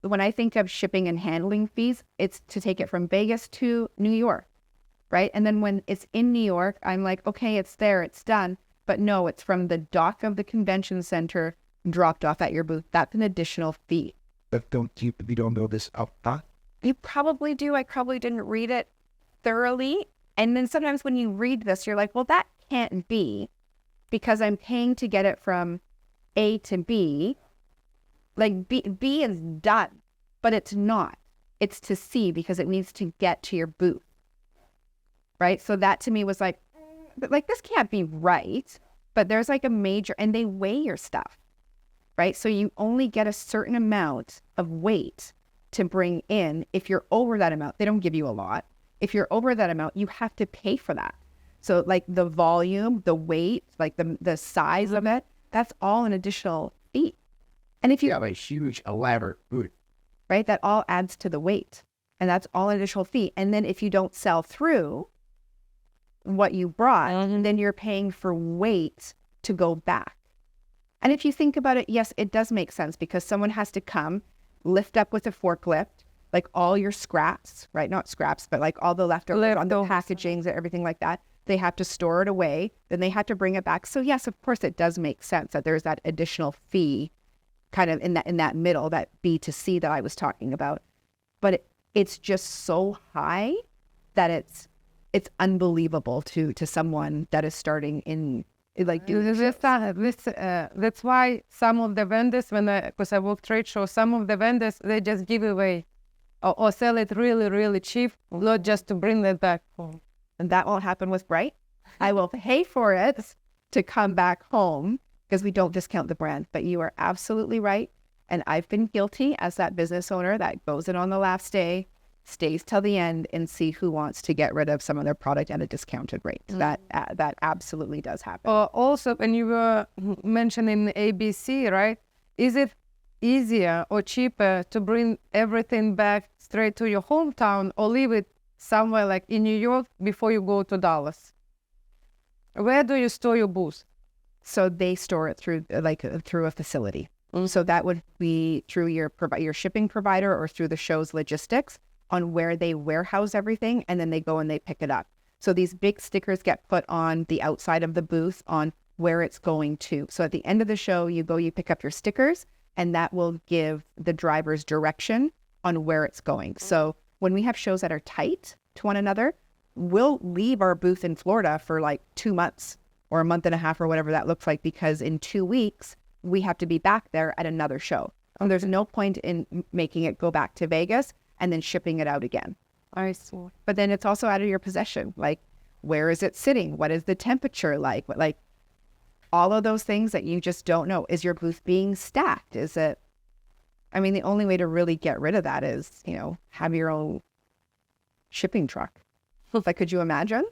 when I think of shipping and handling fees, it's to take it from Vegas to New York, right? And then when it's in New York, I'm like, okay, it's there, it's done. But no, it's from the dock of the convention center dropped off at your booth. That's an additional fee. But you don't know this up top? You probably do. I probably didn't read it thoroughly. And then sometimes when you read this, you're like, well, that can't be because I'm paying to get it from A to B. Like B is done, but it's not. It's to C because it needs to get to your booth. Right? So that to me was like this can't be right. But there's like a major, and they weigh your stuff. Right? So you only get a certain amount of weight to bring in. If you're over that amount, they don't give you a lot. If you're over that amount, you have to pay for that. So like the volume, the weight, like the size of it, that's all an additional fee. And if you have a huge, elaborate booth, right, that all adds to the weight. And that's all an additional fee. And then if you don't sell through what you brought, then you're paying for weight to go back. And if you think about it, yes, it does make sense because someone has to come, lift up with a forklift, like all your scraps, right? Not scraps, but like all the leftovers on the packagings and everything like that. They have to store it away. Then they have to bring it back. So yes, of course, it does make sense that there's that additional fee kind of in that middle, that B to C that I was talking about. But it's just so high that it's unbelievable to someone that is starting in like that's why some of the vendors, because I work trade shows, some of the vendors, they just give away or sell it really, really cheap, not just to bring it back home. And that won't happen with Bright. I will pay for it to come back home because we don't discount the brand. But you are absolutely right. And I've been guilty as that business owner that goes in on the last day, stays till the end, and see who wants to get rid of some of their product at a discounted rate. That absolutely does happen. Also, when you were mentioning ABC, right? Is it easier or cheaper to bring everything back straight to your hometown or leave it somewhere like in New York before you go to Dallas? Where do you store your booth? So they store it through a facility. So that would be through your shipping provider or through the show's logistics on where they warehouse everything, and then they go and they pick it up. So these big stickers get put on the outside of the booth on where it's going to. So at the end of the show, you pick up your stickers, and that will give the drivers direction on where it's going. So when we have shows that are tight to one another, we'll leave our booth in Florida for like 2 months or a month and a half or whatever that looks like, because in 2 weeks, we have to be back there at another show. And there's no point in making it go back to Vegas and then shipping it out again. I see. But then it's also out of your possession. Like, where is it sitting? What is the temperature like? Like, all of those things that you just don't know. Is your booth being stacked? Is it? I mean, the only way to really get rid of that is, have your own shipping truck. Like, could you imagine?